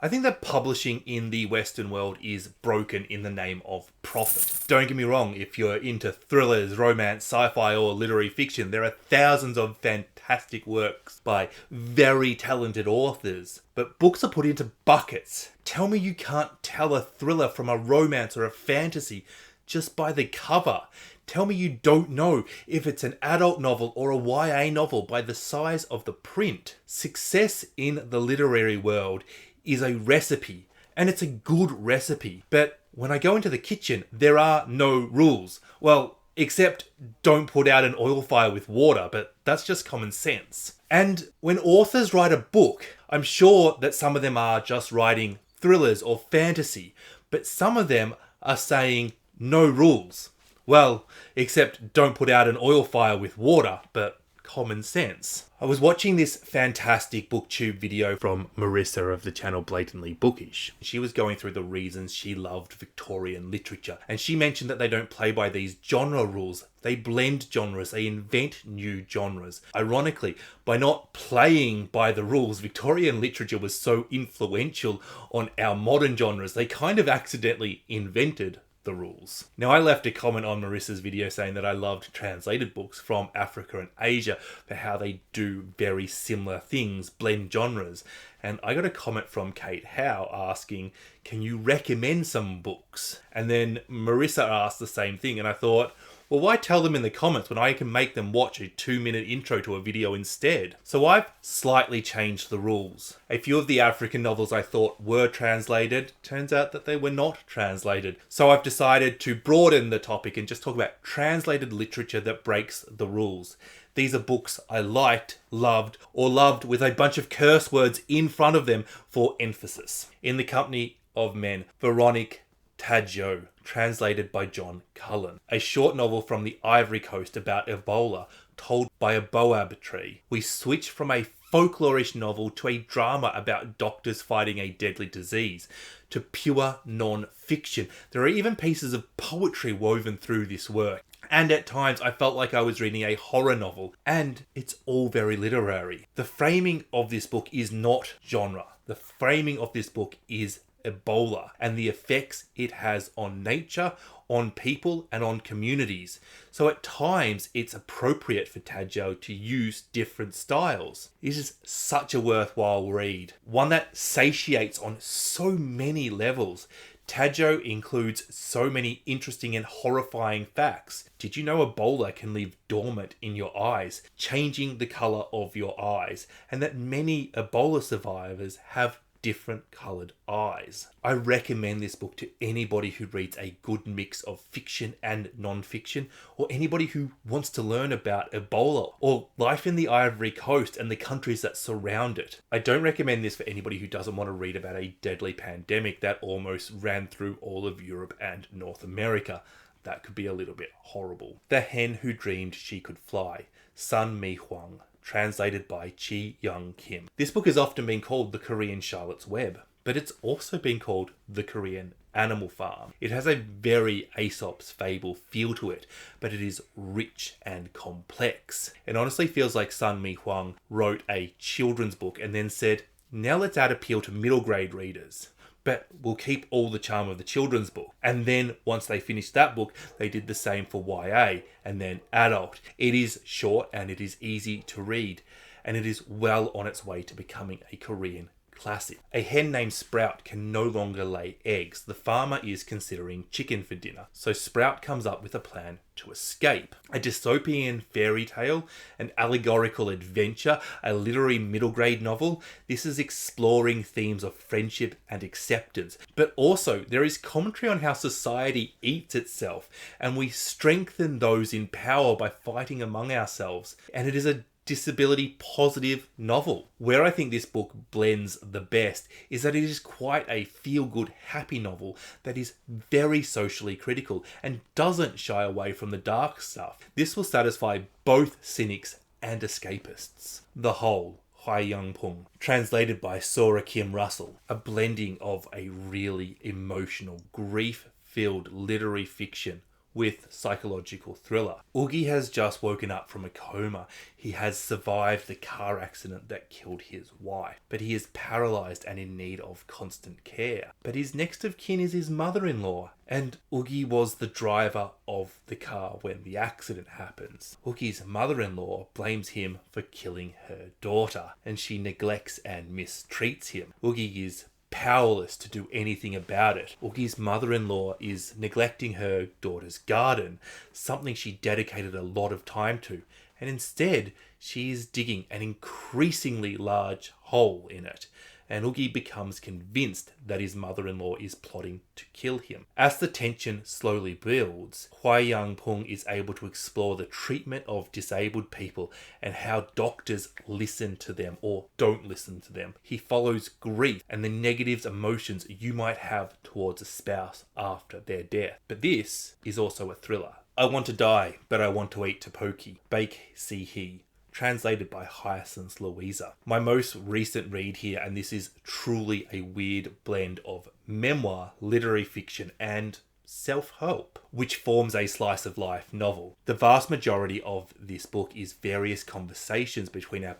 I think that publishing in the Western world is broken in the name of profit. Don't get me wrong, if you're into thrillers, romance, sci-fi, or literary fiction, there are thousands of fantastic works by very talented authors. But books are put into buckets. Tell me you can't tell a thriller from a romance or a fantasy just by the cover. Tell me you don't know if it's an adult novel or a YA novel by the size of the print. Success in the literary world is a recipe, and it's a good recipe. But when I go into the kitchen, there are no rules. Well, except don't put out an oil fire with water, but that's just common sense. And when authors write a book, I'm sure that some of them are just writing thrillers or fantasy, but some of them are saying no rules. Well, except don't put out an oil fire with water, but common sense. I was watching this fantastic booktube video from Marissa of the channel Blatantly Bookish. She was going through the reasons she loved Victorian literature, and she mentioned that they don't play by these genre rules. They blend genres, they invent new genres. Ironically, by not playing by the rules, Victorian literature was so influential on our modern genres, they kind of accidentally invented the rules. Now, I left a comment on Marissa's video saying that I loved translated books from Africa and Asia for how they do very similar things, blend genres. And I got a comment from Kate Howe asking, can you recommend some books? And then Marissa asked the same thing, and I thought, well, why tell them in the comments when I can make them watch a 2-minute intro to a video instead? So I've slightly changed the rules. A few of the African novels I thought were translated, turns out that they were not translated. So I've decided to broaden the topic and just talk about translated literature that breaks the rules. These are books I liked, loved, or loved with a bunch of curse words in front of them for emphasis. In the Company of Men, Veronique, Tadjo, translated by John Cullen. A short novel from the Ivory Coast about Ebola, told by a boab tree. We switch from a folklorish novel to a drama about doctors fighting a deadly disease, to pure non-fiction. There are even pieces of poetry woven through this work. And at times I felt like I was reading a horror novel, and it's all very literary. The framing of this book is not genre. The framing of this book is Ebola and the effects it has on nature, on people, and on communities. So at times it's appropriate for Tadjo to use different styles. It is such a worthwhile read, one that satiates on so many levels. Tadjo includes so many interesting and horrifying facts. Did you know Ebola can leave dormant in your eyes, changing the colour of your eyes, and that many Ebola survivors have different coloured eyes? I recommend this book to anybody who reads a good mix of fiction and non-fiction, or anybody who wants to learn about Ebola or life in the Ivory Coast and the countries that surround it. I don't recommend this for anybody who doesn't want to read about a deadly pandemic that almost ran through all of Europe and North America. That could be a little bit horrible. The Hen Who Dreamed She Could Fly, Sun Mi Hwang, translated by Hye-Young Kim. This book has often been called the Korean Charlotte's Web, but it's also been called the Korean Animal Farm. It has a very Aesop's Fable feel to it, but it is rich and complex. It honestly feels like Sun Mi Hwang wrote a children's book and then said, now let's add appeal to middle grade readers, but we'll keep all the charm of the children's book. And then once they finished that book, they did the same for YA and then adult. It is short and it is easy to read, and it is well on its way to becoming a Korean classic. A hen named Sprout can no longer lay eggs. The farmer is considering chicken for dinner, so Sprout comes up with a plan to escape. A dystopian fairy tale, an allegorical adventure, a literary middle grade novel. This is exploring themes of friendship and acceptance, but also there is commentary on how society eats itself, and we strengthen those in power by fighting among ourselves. And it is a disability positive novel. Where I think this book blends the best is that it is quite a feel-good happy novel that is very socially critical and doesn't shy away from the dark stuff. This will satisfy both cynics and escapists. The Whole, Hye-Young Pung, translated by Sora Kim Russell, a blending of a really emotional, grief-filled literary fiction with psychological thriller. Oogie has just woken up from a coma. He has survived the car accident that killed his wife, but he is paralysed and in need of constant care. But his next of kin is his mother-in-law, and Oogie was the driver of the car when the accident happens. Oogie's mother-in-law blames him for killing her daughter, and she neglects and mistreats him. Oogie is powerless to do anything about it. Oogie's mother-in-law is neglecting her daughter's garden, something she dedicated a lot of time to, and instead she is digging an increasingly large hole in it, and Oogie becomes convinced that his mother-in-law is plotting to kill him. As the tension slowly builds, Hye-Young is able to explore the treatment of disabled people and how doctors listen to them or don't listen to them. He follows grief and the negative emotions you might have towards a spouse after their death. But this is also a thriller. I want to die, but I want to eat Tteokpokki. Baek, Se-Hee. Translated by Hyacinta Louisa. My most recent read here, and this is truly a weird blend of memoir, literary fiction, and self-help, which forms a slice of life novel. The vast majority of this book is various conversations between our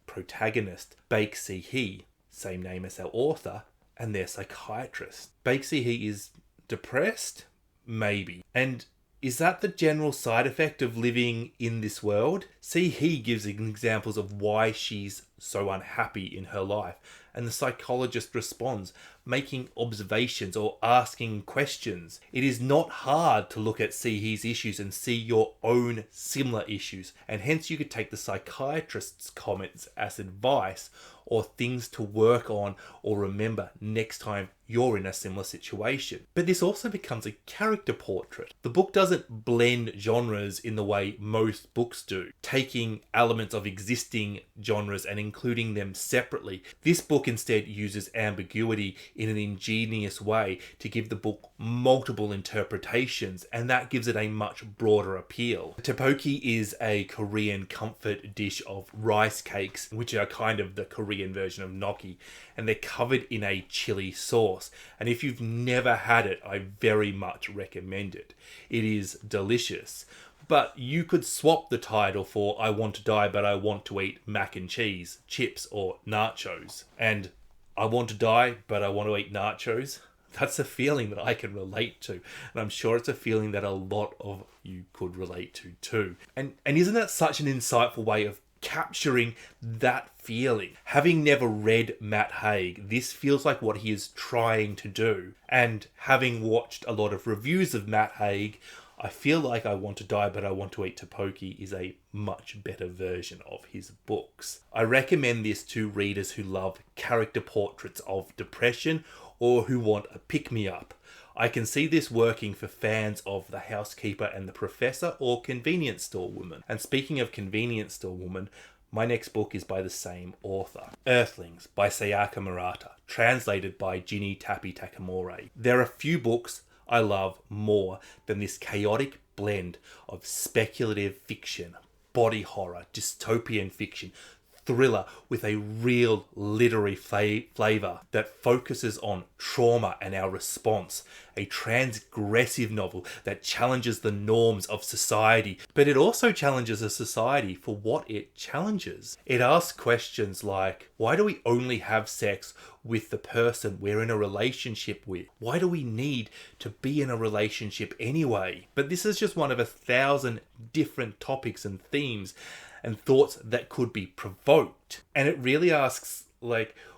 protagonist, Baek Se-Hee, same name as our author, and their psychiatrist. Baek Se-Hee is depressed? Maybe. And is that the general side effect of living in this world? Se-Hee gives examples of why she's so unhappy in her life, and the psychologist responds, making observations or asking questions. It is not hard to look at Se-Hee's issues and see your own similar issues, and hence you could take the psychiatrist's comments as advice or things to work on or remember next time you're in a similar situation. But this also becomes a character portrait. The book doesn't blend genres in the way most books do, taking elements of existing genres and including them separately. This book instead uses ambiguity in an ingenious way to give the book multiple interpretations, and that gives it a much broader appeal. Tteokpokki is a Korean comfort dish of rice cakes, which are kind of the Korean version of gnocchi, and they're covered in a chili sauce. And if you've never had it, I very much recommend it. It is delicious. But you could swap the title for I want to die but I want to eat mac and cheese, chips or nachos. And I want to die but I want to eat nachos. That's a feeling that I can relate to. And I'm sure it's a feeling that a lot of you could relate to too. And isn't that such an insightful way of capturing that feeling? Having never read Matt Haig, this feels like what he is trying to do. And having watched a lot of reviews of Matt Haig, I feel like I Want to Die But I Want to Eat Tteokpokki is a much better version of his books. I recommend this to readers who love character portraits of depression or who want a pick-me-up. I can see this working for fans of The Housekeeper and the Professor or Convenience Store Woman. And speaking of Convenience Store Woman, my next book is by the same author. Earthlings by Sayaka Murata, translated by Ginny Takemori. There are few books I love more than this chaotic blend of speculative fiction, body horror, dystopian fiction, thriller with a real literary flavour that focuses on trauma and our response. A transgressive novel that challenges the norms of society, but it also challenges a society for what it challenges. It asks questions like, why do we only have sex with the person we're in a relationship with? Why do we need to be in a relationship anyway? But this is just one of 1,000 different topics and themes and thoughts that could be provoked. And it really asks,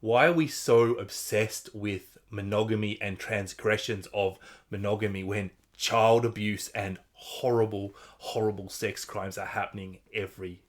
why are we so obsessed with monogamy and transgressions of monogamy when child abuse and horrible, horrible sex crimes are happening every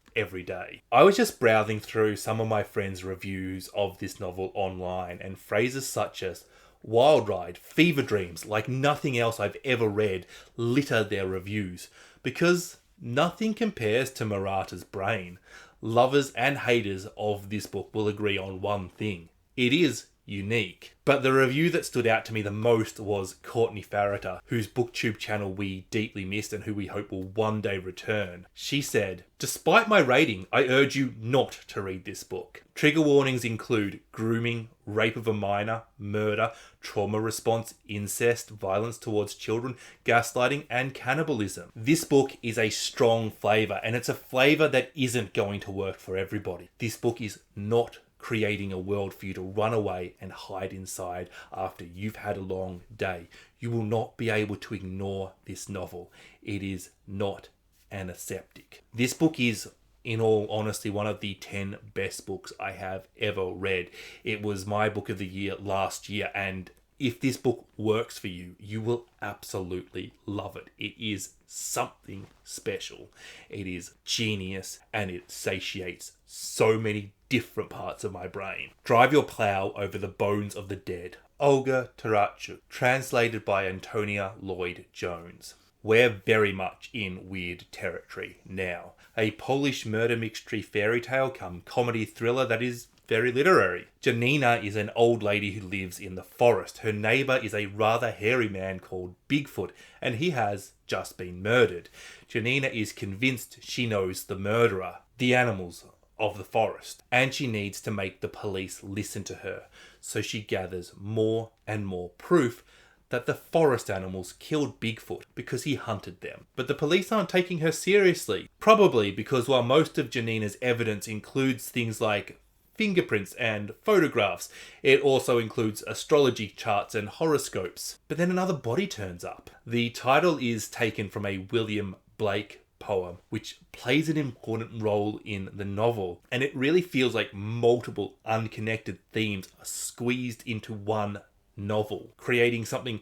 day? I was just browsing through some of my friends' reviews of this novel online, and phrases such as wild ride, fever dreams, like nothing else I've ever read, litter their reviews. Because nothing compares to Murata's brain. Lovers and haters of this book will agree on one thing. It is unique. But the review that stood out to me the most was Courtney Farrater, whose booktube channel we deeply missed and who we hope will one day return. She said, "Despite my rating, I urge you not to read this book. Trigger warnings include grooming, rape of a minor, murder, trauma response, incest, violence towards children, gaslighting, and cannibalism. This book is a strong flavour, and it's a flavour that isn't going to work for everybody. This book is not creating a world for you to run away and hide inside after you've had a long day. You will not be able to ignore this novel. It is not antiseptic." This book is, in all honesty, one of the 10 best books I have ever read. It was my book of the year last year, and if this book works for you, you will absolutely love it. It is something special. It is genius, and it satiates so many different parts of my brain. Drive your plow over the bones of the dead. Olga Tokarczuk, translated by Antonia Lloyd Jones. We're very much in weird territory now. A Polish murder mystery fairy tale come comedy thriller that is very literary. Janina is an old lady who lives in the forest. Her neighbour is a rather hairy man called Bigfoot, and he has just been murdered. Janina is convinced she knows the murderer, the animals of the forest, and she needs to make the police listen to her. So she gathers more and more proof that the forest animals killed Bigfoot because he hunted them. But the police aren't taking her seriously. Probably because while most of Janina's evidence includes things like fingerprints and photographs, it also includes astrology charts and horoscopes. But then another body turns up. The title is taken from a William Blake poem, which plays an important role in the novel, and it really feels like multiple unconnected themes are squeezed into one novel, creating something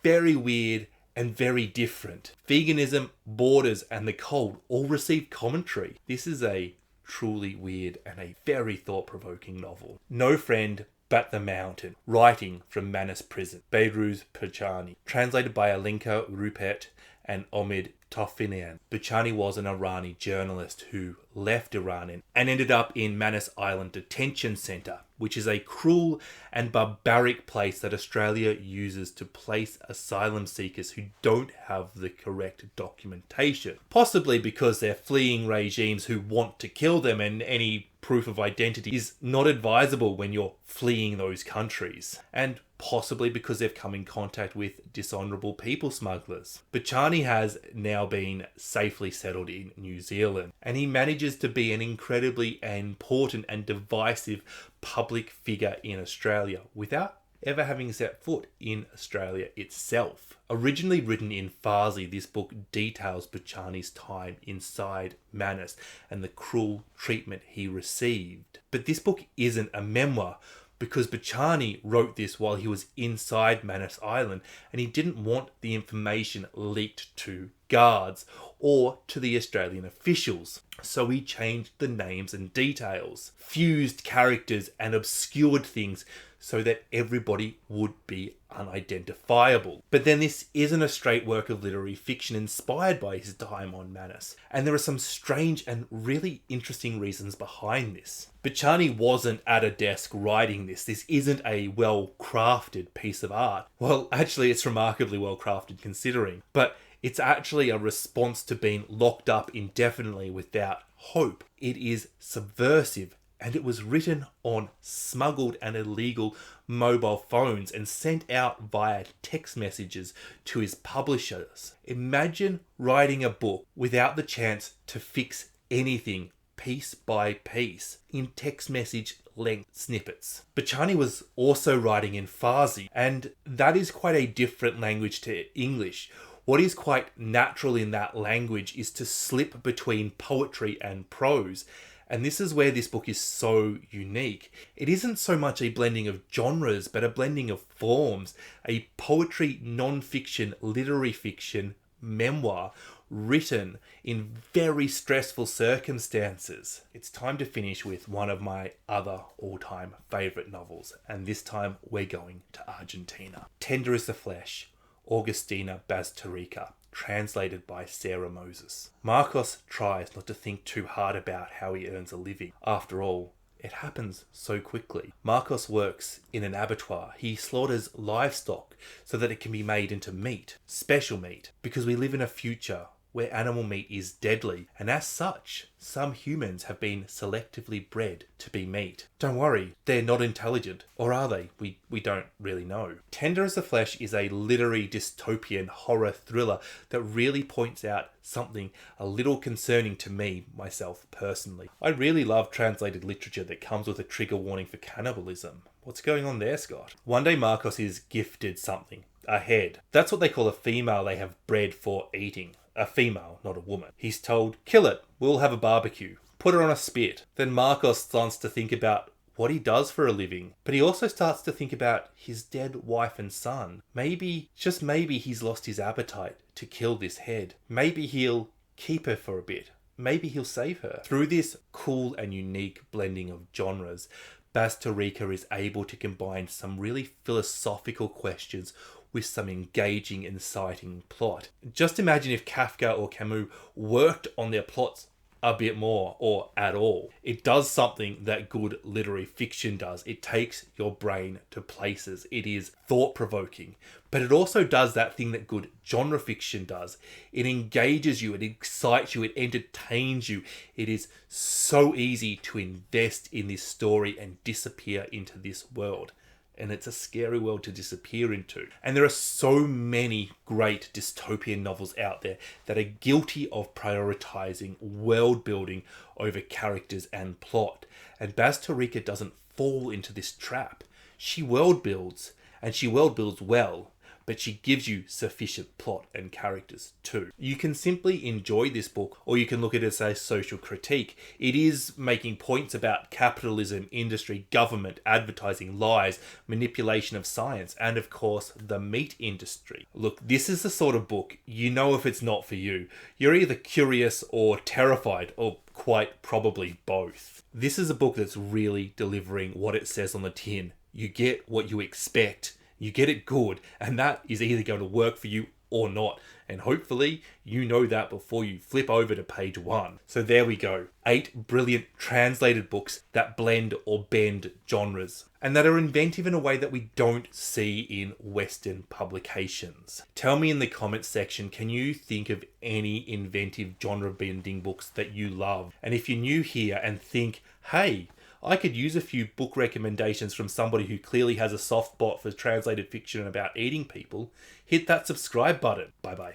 very weird and very different. Veganism, borders, and the cold all receive commentary. This is a truly weird and a very thought-provoking novel. No Friend But the Mountain, writing from Manus Prison. Behrouz Boochani, translated by Alenka, Ropret, and Omid. Tofighian. Boochani was an Irani journalist who left Iran and ended up in Manus Island Detention Centre, which is a cruel and barbaric place that Australia uses to place asylum seekers who don't have the correct documentation. Possibly because they're fleeing regimes who want to kill them, and any proof of identity is not advisable when you're fleeing those countries. And possibly because they've come in contact with dishonourable people smugglers. Boochani has now been safely settled in New Zealand, and he manages to be an incredibly important and divisive public figure in Australia without ever having set foot in Australia itself. Originally written in Farsi, this book details Boochani's time inside Manus and the cruel treatment he received. But this book isn't a memoir, because Boochani wrote this while he was inside Manus Island, and he didn't want the information leaked to guards or to the Australian officials. So he changed the names and details, fused characters and obscured things so that everybody would be unidentifiable. But then this isn't a straight work of literary fiction inspired by his time on Manus, and there are some strange and really interesting reasons behind this. Boochani wasn't at a desk writing this. This isn't a well-crafted piece of art. Well, actually, it's remarkably well-crafted considering, but it's actually a response to being locked up indefinitely without hope. It is subversive, and it was written on smuggled and illegal mobile phones and sent out via text messages to his publishers. Imagine writing a book without the chance to fix anything piece by piece in text message length snippets. Boochani was also writing in Farsi, and that is quite a different language to English. What is quite natural in that language is to slip between poetry and prose. And this is where this book is so unique. It isn't so much a blending of genres, but a blending of forms. A poetry, non-fiction, literary fiction, memoir, written in very stressful circumstances. It's time to finish with one of my other all-time favourite novels. And this time we're going to Argentina. Tender is the Flesh, Augustina Bazterrica, translated by Sarah Moses. Marcos tries not to think too hard about how he earns a living. After all, it happens so quickly. Marcos works in an abattoir. He slaughters livestock so that it can be made into meat, special meat, because we live in a future where animal meat is deadly, and as such, some humans have been selectively bred to be meat. Don't worry, they're not intelligent. Or are they? We don't really know. Tender as the Flesh is a literary dystopian horror thriller that really points out something a little concerning to me, myself, personally. I really love translated literature that comes with a trigger warning for cannibalism. What's going on there, Scott? One day Marcos is gifted something. A head. That's what they call a female they have bred for eating. A female, not a woman. He's told, kill it, we'll have a barbecue. Put her on a spit. Then Marcos starts to think about what he does for a living. But he also starts to think about his dead wife and son. Maybe, just maybe, he's lost his appetite to kill this head. Maybe he'll keep her for a bit. Maybe he'll save her. Through this cool and unique blending of genres, Bazterrica is able to combine some really philosophical questions with some engaging and exciting plot. Just imagine if Kafka or Camus worked on their plots a bit more, or at all. It does something that good literary fiction does. It takes your brain to places. It is thought-provoking. But it also does that thing that good genre fiction does. It engages you, it excites you, it entertains you. It is so easy to invest in this story and disappear into this world. And it's a scary world to disappear into. And there are so many great dystopian novels out there that are guilty of prioritizing world building over characters and plot. And Bazterrica doesn't fall into this trap. She world builds, and she world builds well, but she gives you sufficient plot and characters too. You can simply enjoy this book, or you can look at it as a social critique. It is making points about capitalism, industry, government, advertising, lies, manipulation of science, and of course, the meat industry. Look, this is the sort of book, you know if it's not for you. You're either curious or terrified, or quite probably both. This is a book that's really delivering what it says on the tin. You get what you expect. You get it good, and that is either going to work for you or not. And hopefully you know that before you flip over to page 1. So there we go. 8 brilliant translated books that blend or bend genres, and that are inventive in a way that we don't see in Western publications. Tell me in the comments section, can you think of any inventive genre bending books that you love? And if you're new here and think, hey, I could use a few book recommendations from somebody who clearly has a soft spot for translated fiction about eating people, hit that subscribe button. Bye bye.